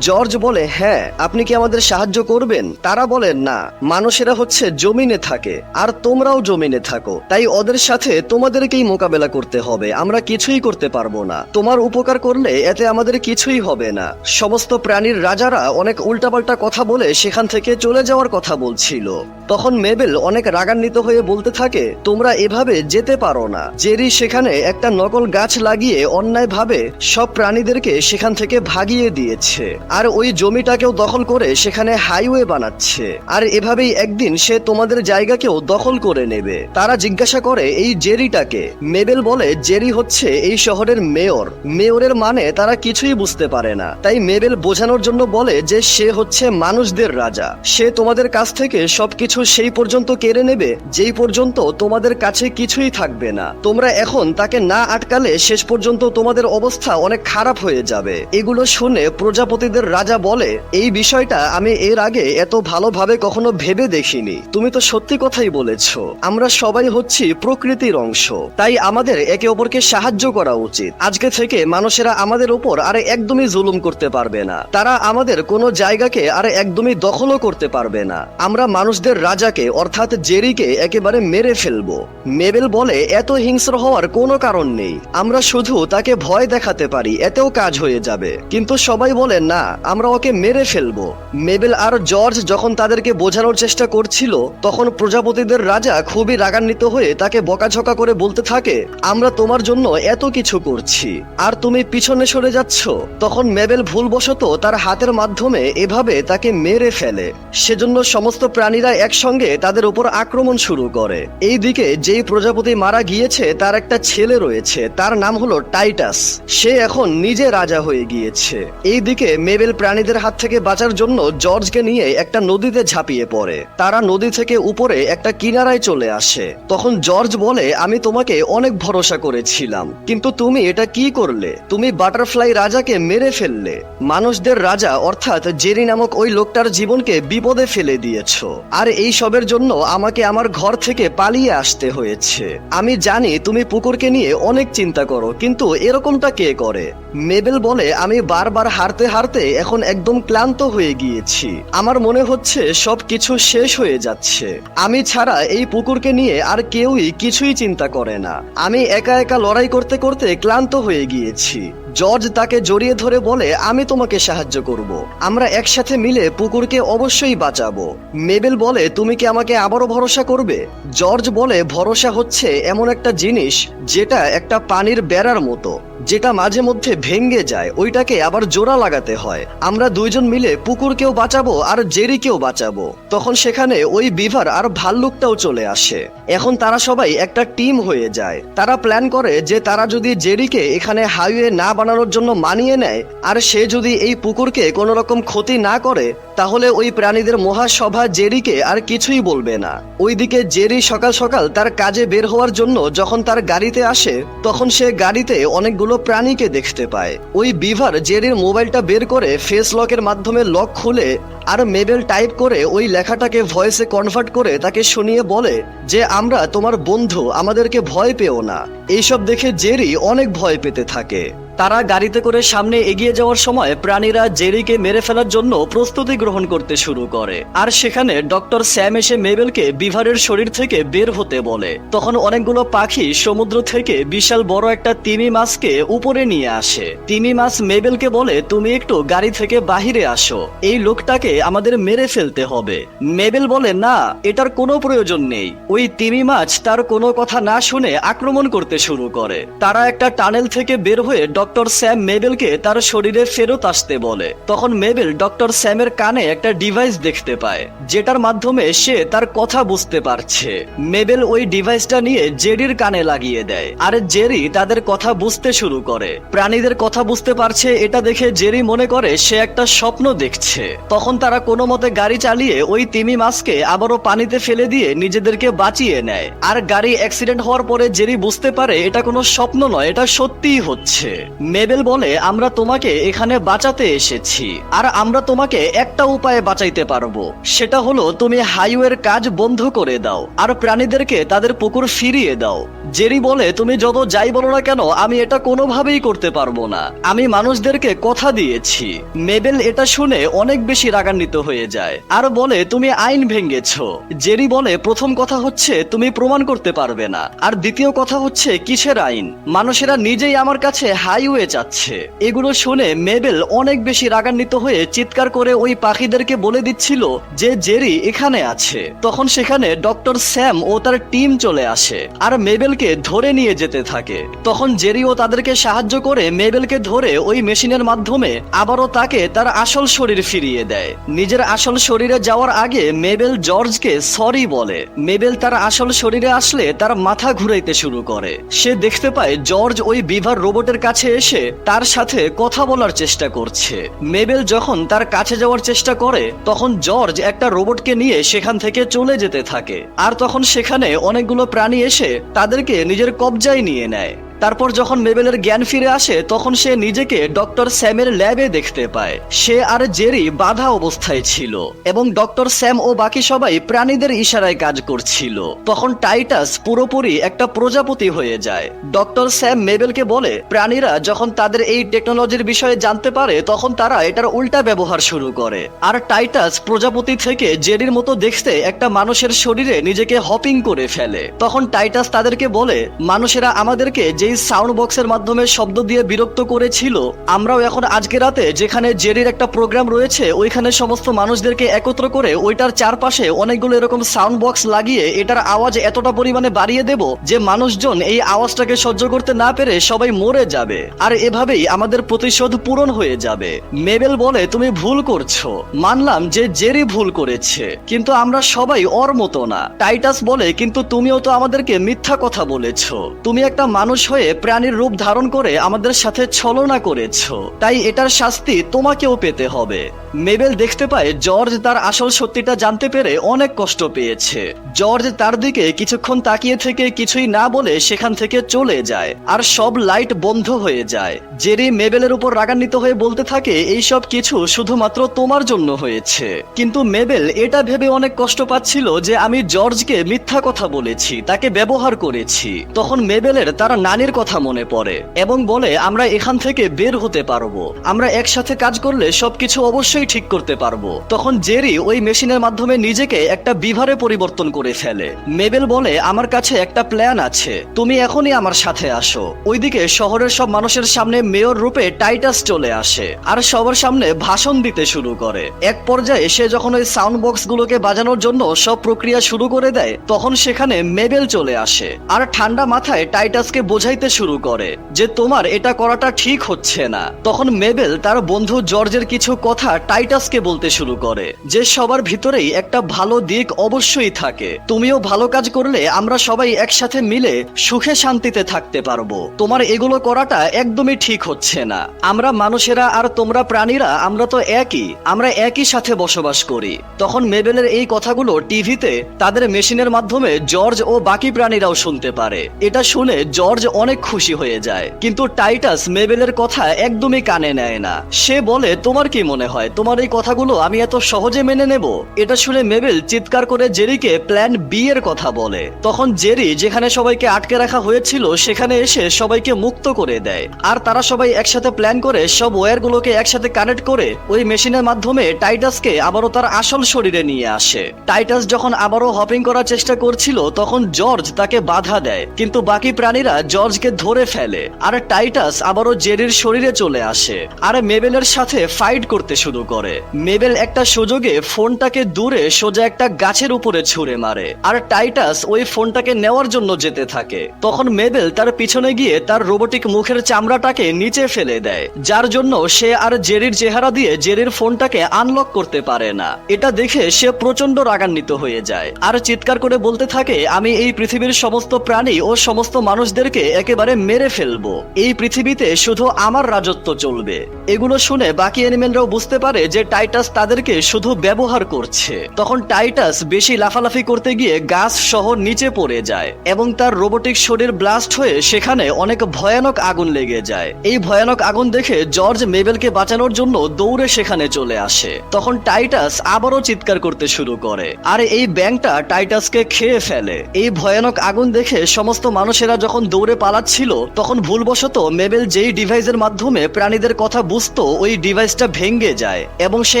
জর্জ বলে, হ্যাঁ, আপনি কি আমাদের সাহায্য করবেন? তারা বলে, না, মানুষেরা হচ্ছে জমিনে থাকে আর তোমরাও জমিনে থাকো, তাই ওদের সাথে তোমাদেরকেই মোকাবেলা করতে হবে, আমরা কিছুই করতে পারবো না। তোমার উপকার করলে এতে আমাদের কিছুই হবে না। সমস্ত প্রাণীর রাজারা অনেক উল্টাপাল্টা কথা বলে সেখান থেকে চলে যাওয়ার কথা বলছিল। তখন মেবেল অনেক রাগান্বিত হয়ে বলতে থাকে, তোমরা এভাবে যেতে পারো না। জেরি সেখানে একটা নকল গাছ লাগিয়ে অন্যায়ভাবে সব প্রাণীদেরকে সেখান থেকে ভাগিয়ে দিয়েছে, আর ওই জমিটাকেও দখল করে সেখানে হাইওয়ে বানাচ্ছে, আর এভাবেই একদিন সে তোমাদের জায়গাকেও দখল করে নেবে। তারা জিজ্ঞাসা করে এই জেরিটাকে। মেবেল বলে, জেরি হচ্ছে এই শহরের মেয়র। মেয়রের মানে তারা কিছুই বুঝতে পারে না, তাই মেবেল বোঝানোর জন্য বলে যে সে হচ্ছে মানুষদের রাজা। সে তোমাদের কাছ থেকে সবকিছু সেই পর্যন্ত কেড়ে নেবে যেই পর্যন্ত তোমাদের কাছে কিছুই থাকবে না। তোমরা এখন তাকে না আটকালে শেষ পর্যন্ত তোমাদের অবস্থা অনেক খারাপ হয়ে যাবে। এগুলো শুনে প্রজাপতিদের রাজা বলে, এই বিষয়টা আমি এর আগে এত ভালোভাবে কখনো ভেবে দেখিনি। তুমি তো সত্যি কথাই বলেছো। আমরা সবাই হচ্ছি প্রকৃতির অংশ, তাই আমাদের একে অপরকে সাহায্য করা উচিত। আজকে থেকে মানুষেরা আমাদের উপর আর একদমই জুলুম করতে পারবে না। তারা আমাদের কোনো জায়গাকে আর একদমই দখলও করতে পারবে না। আমরা মানুষদের রাজাকে অর্থাৎ জেরিকে একেবারে মেরে ফেলবো। মেবেল বলে, এত হিংস্র হওয়ার কোনো কারণ নেই, আমরা শুধু তাকে ভয় দেখাতে পারি, এতেও কাজ হয়ে যাবে। কিন্তু সবাই বলে, না, আমরা ওকে মেরে ফেলবো। মেবেল আর জর্জ যখন তাদেরকে বোঝানোর চেষ্টা করছিল, তখন প্রজাপতিদের রাজা খুবই রাগান্বিত হয়ে তাকে বকাঝকা করে বলতে থাকে, আমরা তোমার জন্য এত কিছু করছি আর তুমি পিছনে সরে যাচ্ছ। তখন মেবেল ভুলবশত তার হাতের মাধ্যমে এভাবে তাকে মেরে ফেলে। সেজন্য সমস্ত প্রাণীরা একসঙ্গে তাদের উপর আক্রমণ শুরু করে। এইদিকে যেই প্রজাপতি মারা গিয়েছে তার একটা ছেলে রয়েছে, তার নাম হলো টাইটাস। সে এখন নিজে রাজা হয়ে গিয়েছে। এইদিকে মেবেল প্রাণীদের হাত থেকে বাঁচার জন্য জর্জকে নিয়ে একটা নদীতে ঝাঁপিয়ে পড়ে। তারা নদী থেকে উপরে একটা কিনারায় চলে আসে। তখন জর্জ বলে, আমি তোমাকে অনেক ভরসা করেছিলাম, কিন্তু তুমি এটা কি করলে? তুমি বাটারফ্লাই রাজাকে মেরে ফেললে। মানুষদের রাজা অর্থাৎ জেরি নামক ওই লোকটার জীবনকে বিপদে ফেলে দিয়েছো, আর এই সবের জন্য আমাকে আমার ঘর থেকে পালিয়ে আসতে হয়েছে। আমি জানি তুমি পুকুরকে নিয়ে অনেক চিন্তা করো, কিন্তু এরকমটা কে করে? মেবেল বলে, আমি বারবার হারতে হারতে এখন একদম ক্লান্ত হয়ে গিয়েছি। আমার মনে হচ্ছে সবকিছু শেষ হয়ে যাচ্ছে। আমি ছাড়া এই পুকুরকে নিয়ে আর কেউই কিছুই চিন্তা করে না। আমি একা একা লড়াই করতে করতে ক্লান্ত হয়ে গিয়েছি। জর্জ তাকে জড়িয়ে ধরে বলে, আমি তোমাকে সাহায্য করব। আমরা একসাথে মিলে পুকুরকে অবশ্যই বাঁচাবো। মেবেল বলে, তুমি কি আমাকে আবারও ভরসা করবে? জর্জ বলে, ভরসা হচ্ছে এমন একটা জিনিস যেটা একটা পানির বেড়ার মতো, যেটা মাঝে মধ্যে ভেঙে যায়, ওইটাকে আবার জোড়া লাগাতে হয়। আমরা দুইজন মিলে পুকুরকেও বাঁচাবো আর জেরিকেও বাঁচাবো। তখন সেখানে ওই বিভার আর ভাল্লুকটাও চলে আসে। এখন তারা সবাই একটা টিম হয়ে যায়। তারা প্ল্যান করে যে তারা যদি জেরিকে এখানে হাইওয়ে না বানানোর জন্য মানিয়ে নেয়, আর সে যদি এই পুকুরকে কোনো রকম ক্ষতি না করে, তাহলে ওই প্রাণীদের মহাসভা জেরিকে আর কিছুই বলবে না। ওইদিকে জেরি সকাল সকাল তার কাজে বের হওয়ার জন্য যখন তার গাড়িতে আসে, তখন সে গাড়িতে অনেকগুলো প্রাণীকে দেখতে পায়। ওই বিভার জেরির মোবাইলটা বের করে ফেস লকের মাধ্যমে লক খুলে আর মেবেল টাইপ করে ওই লেখাটাকে ভয়েসে কনভার্ট করে তাকে শুনিয়ে বলে যে আমরা তোমার বন্ধু, আমাদেরকে ভয় পেও না। এইসব দেখে জেরি অনেক ভয় পেতে থাকে। তারা গাড়িতে করে সামনে এগিয়ে যাওয়ার সময় প্রাণীরা জেরিকে মেরে ফেলার জন্য প্রস্তুতি গ্রহণ করতে শুরু করে, আর সেখানে ডক্টর স্যাম এসে মেবেলকে বিভারের শরীর থেকে বের হতে বলে। তখন অনেকগুলো পাখি সমুদ্র থেকে বিশাল বড় একটা তিমি মাছকে উপরে নিয়ে আসে। তিমি মাছ মেবেলকে বলে, তুমি একটু গাড়ি থেকে বাহিরে আসো, এই লোকটাকে আমাদের মেরে ফেলতে হবে। মেবেল বলে, না, এটার কোনো প্রয়োজন নেই। ওই তিমি মাছ তার কোনো কথা না শুনে আক্রমণ করতে শুরু করে। তারা একটা টানেল থেকে বের হয়ে ডক্টর স্যাম মেবেলকে তার শরীরে ফেরত আসতে বলে। তখন মেবেল ডক্টর স্যামের কানে একটা ডিভাইস দেখতে পায়, যেটার মাধ্যমে সে তার কথা বুঝতে পারছে। মেবেল ওই ডিভাইসটা নিয়ে জেরির কানে লাগিয়ে দেয়, আর জেরি তাদের কথা বুঝতে শুরু করে। প্রাণীদের কথা বুঝতে পারছে এটা দেখে জেরি মনে করে সে একটা স্বপ্ন দেখছে। তখন তারা কোনো মতে গাড়ি চালিয়ে ওই তিমি মাছকে আবারও পানিতে ফেলে দিয়ে নিজেদেরকে বাঁচিয়ে নেয়। আর গাড়ি অ্যাক্সিডেন্ট হওয়ার পরে জেরি বুঝতে পারে এটা কোনো স্বপ্ন নয়, এটা সত্যিই হচ্ছে। মেবেল বলে, আমরা তোমাকে এখানে বাঁচাতে এসেছি, আর আমরা তোমাকে একটা উপায়ে বাঁচাইতে পারবো, সেটা হলো তুমি হাইওয়ের কাজ বন্ধ করে দাও আর প্রাণীদেরকে তাদের পুকুর ফিরিয়ে দাও। জেরি বলে, তুমি যত যাই বলো না কেন আমি এটা কোনোভাবেই করতে পারবো না, আমি মানুষদেরকে কথা দিয়েছি। মেবেল এটা শুনে অনেক বেশি রাগান্বিত হয়ে যায় আর বলে, তুমি আইন ভেঙেছো। জেরি বলে, প্রথম কথা হচ্ছে তুমি প্রমাণ করতে পারবে না, আর দ্বিতীয় কথা হচ্ছে কিসের আইন? মানুষেরা নিজেই আমার কাছে হাইওয়ে চাচ্ছে। এগুলো শুনে মেবেল অনেক বেশি রাগান্বিত হয়ে চিৎকার করে ওই পাখিদেরকে বলে দিচ্ছিল যে জেরি এখানে আছে। তখন সেখানে ডক্টর স্যাম ও তার টিম চলে আসে আর মেবেলকে ধরে নিয়ে যেতে থাকে। তখন জেরিও তাদেরকে সাহায্য করে মেবেলকে ধরে ওই মেশিনের মাধ্যমে আবারও তাকে তার আসল শরীর ফিরিয়ে দেয়। নিজের আসল শরীরে যাওয়ার আগে মেবেল জর্জকে সরি বলে। মেবেল তার আসল শরীরে আসলে তার মাথা ঘুরাইতে শুরু করে। সে দেখতে পায় জর্জ ওই বিভার রোবটের কাছে এসে তার সাথে কথা বলার চেষ্টা করছে। মেবেল যখন তার কাছে যাওয়ার চেষ্টা করে তখন জর্জ একটা রোবটকে নিয়ে সেখান থেকে চলে যেতে থাকে, আর তখন সেখানে অনেকগুলো প্রাণী এসে তাদেরকে নিজের কবজায় নিয়ে নেয়। তারপর যখন মেবেলের জ্ঞান ফিরে আসে তখন সে নিজেকে ডক্টর স্যামের ল্যাবে দেখতে পায়। সে আর জেরি বাধা অবস্থায় ছিল এবং ডক্টর স্যাম ও বাকি সবাই প্রাণীদের ইশারায় কাজ করছিল। তখন টাইটাস পুরোপুরি একটা প্রজাপতি হয়ে যায়। ডক্টর স্যাম মেবেলকে বলে, প্রাণীরা যখন তাদের এই টেকনোলজির বিষয়ে জানতে পারে তখন তারা এটার উল্টা ব্যবহার শুরু করে, আর টাইটাস প্রজাপতি থেকে জেরির মতো দেখতে একটা মানুষের শরীরে নিজেকে হপিং করে ফেলে। তখন টাইটাস তাদেরকে বলে, মানুষেরা আমাদেরকে যেই সাউন্ড বক্সের মাধ্যমে শব্দ দিয়ে বিরক্ত করেছিল, আমরাও এখন আজকে রাতে যেখানে জেরির একটা প্রোগ্রাম রয়েছে ওইখানে সমস্ত মানুষদেরকে একত্র করে ওইটার চারপাশে অনেকগুলো এরকম সাউন্ড বক্স লাগিয়ে এটার আওয়াজ এতটা পরিমাণে বাড়িয়ে দেব যে মানুষজন এই আওয়াজটাকে সহ্য করতে না পেরে সবাই মরে যাবে, আর এভাবেই আমাদের প্রতিশোধ পূরণ হয়ে যাবে। মেবেল বলে, তুমি ভুল করছো। মানলাম যে জেরি ভুল করেছে, কিন্তু আমরা সবাই ওর মতো না। টাইটাস বলে, কিন্তু তুমিও তো আমাদেরকে মিথ্যা কথা বলেছো। তুমি একটা মানুষ হয়ে প্রাণীর রূপ ধারণ করে আমাদের সাথে ছলনা করেছো, তাই এটার শাস্তি তোমাকেও পেতে হবে। মেবেল দেখতে পায় জর্জ তার আসল সত্যিটা জানতে পেরে অনেক কষ্ট পেয়েছে। জর্জ তার দিকে কিছুক্ষণ তাকিয়ে থেকে কিছুই না বলে সেখান থেকে চলে যায় আর সব লাইট বন্ধ হয়ে যায়। জেরি মেবেলের উপর রাগান্বিত হয়ে বলতে থাকে, এইসব কিছু শুধুমাত্র তোমার জন্য হয়েছে। কিন্তু মেবেল এটা ভেবে অনেক কষ্ট পাচ্ছিল যে আমি জর্জকে মিথ্যা কথা বলেছি, তাকে ব্যবহার করেছি। তখন মেবেলের তার নানির কথা মনে পড়ে এবং বলে, আমরা এখান থেকে বের হতে পারবো, আমরা একসাথে কাজ করলে সবকিছু অবশ্যই ঠিক করতে পারবো। তখন জেরি ওই মেশিনের মাধ্যমে নিজেকে একটা বিভারে পরিবর্তন করে ফেলে। মেবেল বলে, আমার কাছে একটা প্ল্যান আছে, তুমি এখনই আমার সাথে আসো। ওইদিকে শহরের সব মানুষের সামনে মেয়র রূপে টাইটাস চলে আসে আর সবার সামনে ভাষণ দিতে শুরু করে। এক পর্যায়ে সে যখন ওই সাউন্ড বক্স গুলোকে বাজানোর জন্য সব প্রক্রিয়া শুরু করে দেয় তখন সেখানে মেবেল চলে আসে আর ঠান্ডা মাথায় টাইটাসকে বোঝাইতে শুরু করে যে তোমার এটা করাটা ঠিক হচ্ছে না। তখন মেবেল তার বন্ধু জর্জের কিছু কথা টাইটাসকে বলতে শুরু করে যে সবার ভিতরেই একটা ভালো দিক অবশ্যই থাকে, তুমিও ভালো কাজ করলে আমরা সবাই একসাথে মিলে সুখে শান্তিতে থাকতে পারবো। তোমার এগুলো করাটা একদমই ঠিক হচ্ছে না। আমরা মানুষেরা আর তোমরা প্রাণীরা আমরা তো একই, আমরা একই সাথে বসবাস করি। তখন মেবেলের এই কথাগুলো টিভিতে তাদের মেশিনের মাধ্যমে জর্জ ও বাকি প্রাণীরাও শুনতে পারে। এটা শুনে জর্জ অনেক খুশি হয়ে যায়, কিন্তু টাইটাস মেবেলের কথা একদমই কানে নেয় না। সে বলে, তোমার কি মনে হয় তোমার এই কথাগুলো আমি এত সহজে মেনে নেব? এটা শুনে মেবেল চিৎকার করে জেরিকে প্ল্যান বি এর কথা বলে। তখন জেরি যেখানে সবাইকে আটকে রাখা হয়েছিল সেখানে এসে সবাইকে মুক্ত করে দেয় আর তারা সবাই একসাথে প্ল্যান করে সব ওয়্যারগুলোকে একসাথে কানেক্ট করে ওই মেশিনের মাধ্যমে টাইটাসকে আবারও তার আসল শরীরে নিয়ে আসে। টাইটাস যখন আবারও হপিং করার চেষ্টা করছিল তখন জর্জ তাকে বাধা দেয়, কিন্তু বাকি প্রাণীরা জর্জকে ধরে ফেলে আর টাইটাস আবারও জেরির শরীরে চলে আসে আর মেবেলের সাথে ফাইট করতে শুরু করে। মেবেল একটা সুযোগে ফোনটাকে দূরে সোজা একটা গাছের উপরে ছুঁড়ে মারে আর টাইটাস ওই ফোনটাকে নেওয়ার জন্য যেতে থাকে। তখন মেবেল তার পিছনে গিয়ে তার রোবোটিক মুখের চামড়াটাকে নিচে ফেলে দেয়, যার জন্য সে আর জেরির চেহারা দিয়ে জেরির ফোনটাকে আনলক করতে পারে না। এটা দেখে সে প্রচন্ড রাগান্বিত হয়ে যায় আর চিৎকার করে বলতে থাকে, আমি এই পৃথিবীর সমস্ত প্রাণী ও সমস্ত মানুষদেরকে একেবারে মেরে ফেলবো, এই পৃথিবীতে শুধু আমার রাজত্ব চলবে। এগুলো শুনে বাকি অ্যানিমেলরাও বুঝতে পারে যে টাইটাস তাদেরকে শুধু ব্যবহার করছে। তখন টাইটাস বেশি লাফালাফি করতে গিয়ে গাছ সহ নিচে পড়ে যায় এবং তার রোবোটিক শরীর ব্লাস্ট হয়ে সেখানে অনেক ভয়ানক আগুন লেগে যায়। এই ভয়ানক আগুন দেখে জর্জ মেবেলকে বাঁচানোর জন্য দৌড়ে সেখানে চলে আসে। তখন টাইটাস আবারও চিৎকার করতে শুরু করে, আর এই ব্যাঙটা টাইটাসকে খেয়ে ফেলে। এই ভয়ানক আগুন দেখে সমস্ত মানুষেরা যখন দৌড়ে পালাচ্ছিল, তখন ভুলবশত মেবেল যেই ডিভাইসের মাধ্যমে প্রাণীদের কথা বুঝতো ওই ডিভাইসটা ভেঙে যায় এবং সে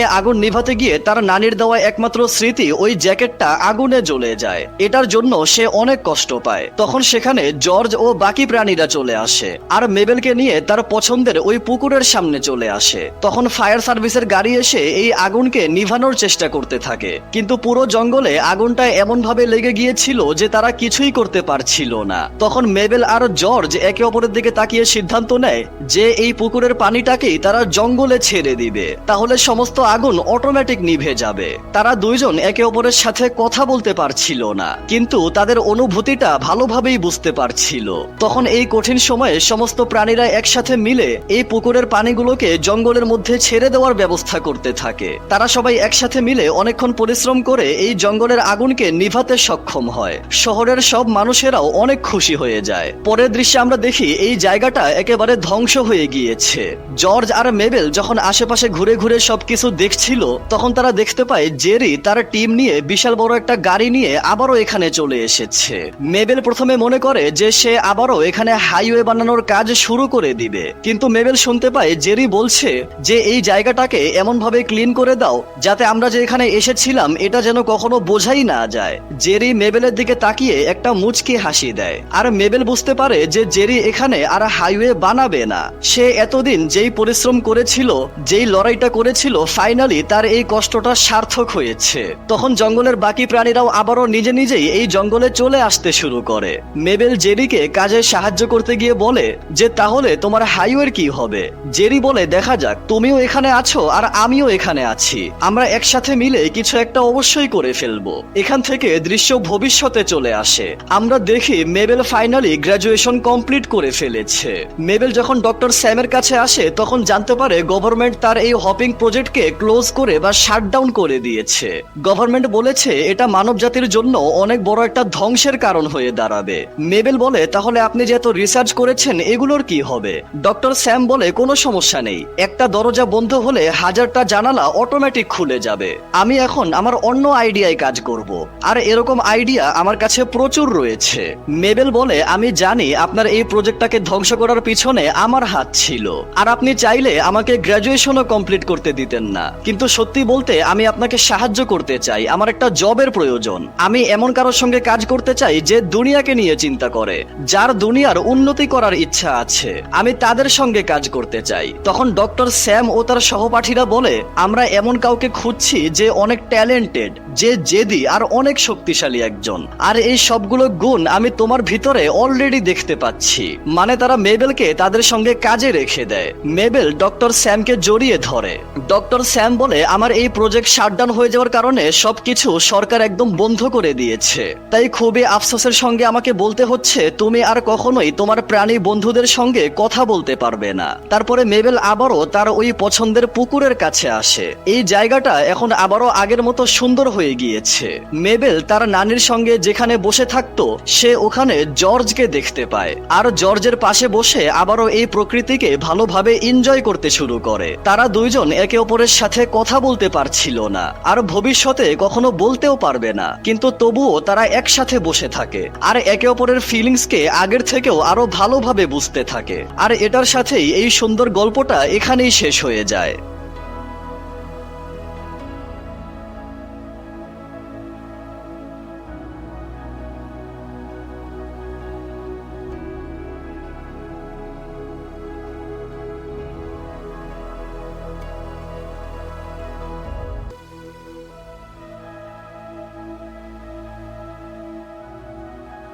আগুন নিভাতে গিয়ে তার নানির দেওয়া একমাত্র স্মৃতি ওই জ্যাকেটটা আগুনে জ্বলে যায়। এটার জন্য সে অনেক কষ্ট পায়। তখন সেখানে জর্জ ও বাকি প্রাণীরা চলে আসে আর মেবেলকে নিয়ে তার পছন্দের ওই পুকুরের সামনে চলে আসে। তখন ফায়ার সার্ভিসের গাড়ি এসে এই আগুনকে নিভানোর চেষ্টা করতে থাকে, কিন্তু পুরো জঙ্গলে আগুনটা এমন ভাবে লেগে গিয়েছিল যে তারা কিছুই করতে পারছিল না। তখন মেবেল আর জর্জ একে অপরের দিকে তাকিয়ে সিদ্ধান্ত নেয় যে এই পুকুরের পানিটাকেই তারা জঙ্গলে ছেড়ে দিবে, তাহলে সমস্ত আগুন অটোমেটিক নিভে যাবে। তারা দুইজন একে অপরের সাথে কথা বলতে পারছিল না, কিন্তু তাদের অনুভূতিটা ভালোভাবেই বুঝতে পারছিল। তখন এই কঠিন সময়ে সমস্ত প্রাণীরা একসাথে মিলে এই পুকুরের পানিগুলোকে জঙ্গলের মধ্যে ছেড়ে দেওয়ার ব্যবস্থা করতে থাকে। তারা সবাই একসাথে মিলে অনেকক্ষণ পরিশ্রম করে এই জঙ্গলের আগুনকে নিভাতে সক্ষম হয়। শহরের সব মানুষেরাও অনেক খুশি হয়ে যায়। পরের দৃশ্যে আমরা দেখি এই জায়গাটা একেবারে ধ্বংস হয়ে গিয়েছে। জর্জ আর মেবেল যখন আশেপাশে ঘুরে ঘুরে সবকিছু দেখছিল, তখন তারা দেখতে পায় জেরি তার টিম নিয়ে বিশাল বড় একটা গাড়ি নিয়ে আবারও এখানে চলে এসেছে। মেবেল প্রথমে মনে করে যে সে আবারও এখানে হাইওয়ে বানানোর কাজ শুরু করে দিবে, কিন্তু মেবেল শুনতে পায় জেরি বলছে যে এই জায়গাটাকে এমন ভাবে ক্লিন করে দাও যাতে আমরা যে এখানে এসেছিলাম এটা যেন কখনো বোঝাই না যায়। জেরি মেবেলের দিকে তাকিয়ে একটা মুচকি হাসি দেয়, আর মেবেল বুঝতে পারে যে জেরি এখানে আর হাইওয়ে বানাবে না। সে এতদিন যেই পরিশ্রম করেছিল, যেই লড়াইটা করেছিল, ফাইনালি তার এই কষ্টটা সার্থক হয়েছে। তখন জঙ্গলের বাকি প্রাণীরাও আবারও নিজে নিজেই এই জঙ্গলে চলে আসতে শুরু করে। মেবেল জেরিকে কাজে সাহায্য করতে গিয়ে বলে যে তাহলে তোমার হাইওয়ের কি হবে। জেরি বলে দেখা যাক, তুমিও এখানে আছো আর আমিও এখানে আছি, আমরা একসাথে মিলে কিছু একটা অবশ্যই করে ফেলবো। এখান থেকে দৃশ্য ভবিষ্যতে চলে আসে। আমরা দেখি মেবেল ফাইনালি গ্রাজুয়েশন কমপ্লিট করে ফেলেছে। মেবেল যখন ডক্টর স্যামের কাছে আসে তখন জানতে পারে গভর্নমেন্ট তার এই হপিং প্রজেক্টকে ক্লোজ করে বা শাটডাউন করে দিয়েছে। গভর্নমেন্ট বলেছে এটা মানব জাতির জন্য অনেক বড় একটা ধ্বংসের কারণ হয়ে দাঁড়াবে। মেবেল বলে তাহলে আপনি যে এত রিসার্চ করেছেন এগুলোর কি হবে। ডক্টর স্যাম বলে কোনো সমস্যা নেই, একটা দরজা বন্ধ হলে হাজারটা জানালা অটোমেটিক খুলে যাবে। আমি এখন আমার অন্য আইডিয়ায় কাজ করব, আর এরকম আইডিয়া আমার কাছে প্রচুর রয়েছে। মেবেল বলে আমি জানি আপনার এই প্রজেক্টটাকে ধ্বংস করার পিছনে আমার হাত ছিল, আর আপনি চাইলে আমাকে গ্র্যাজুয়েশনও কমপ্লিট করতে দিতেন না, কিন্তু সত্যি বলতে আমি আপনাকে সাহায্য করতে চাই। আমার একটা জবের প্রয়োজন। আমি এমন কারোর সঙ্গে কাজ করতে চাই যে দুনিয়াকে নিয়ে চিন্তা করে, যার দুনিয়ার উন্নতি করার ইচ্ছা আছে। আমি তাদের সঙ্গে কাজ করতে চাই। তখন ডক্টর স্যাম ও তার সহপাঠীরা বলে আমরা এমন কাউকে খুঁজছি যে অনেক ট্যালেন্টেড, যে জেদি আর অনেক শক্তিশালী একজন, আর এই সবগুলো গুণ আমি তোমার ভিতরে অলরেডি দেখতে পাচ্ছি। মানে তারা মেবেলকে তাদের সঙ্গে কাজে রেখে দেয়। মেবেল ডক্টর স্যামকে জড়িয়ে ধরে। ডক্টর স্যাম বলে আমার এই প্রজেক্ট শাটডাউন হয়ে যাওয়ার কারণে সবকিছু সরকার একদম বন্ধ করে দিয়েছে, তাই খুবই আফসোসের সঙ্গে আমাকে বলতে হচ্ছে তুমি আর কখনোই তোমার প্রাণী বন্ধুদের সঙ্গে কথা বলতে পারবে না। তারপরে মেবেল আবারও তার ওই পছন্দের পুকুরের কাছে আসে। এই জায়গাটা এখন আবারও আগের মতো সুন্দর হয়ে গিয়েছে। মেবেল তার নানির সঙ্গে যেখানে বসে থাকতো সে ওখানে জর্জকে দেখতে পায়, আর জর্জের পাশে বসে আবারও এই প্রকৃতিকে ভালোভাবে এনজয় করতে শুরু করে। তারা দুইজন একে অপরের সাথে কথা বলতে পারছিল না, আর ভবিষ্যতে কখনো বলতেও পারবে না, কিন্তু তবুও তারা একসাথে বসে থাকে আর একে অপরের ফিলিংসকে আগের থেকেও আরো ভালোভাবে বুঝতে থাকে। আর এটার সাথেই এই সুন্দর গল্পটা এখানেই শেষ হয়ে যায়।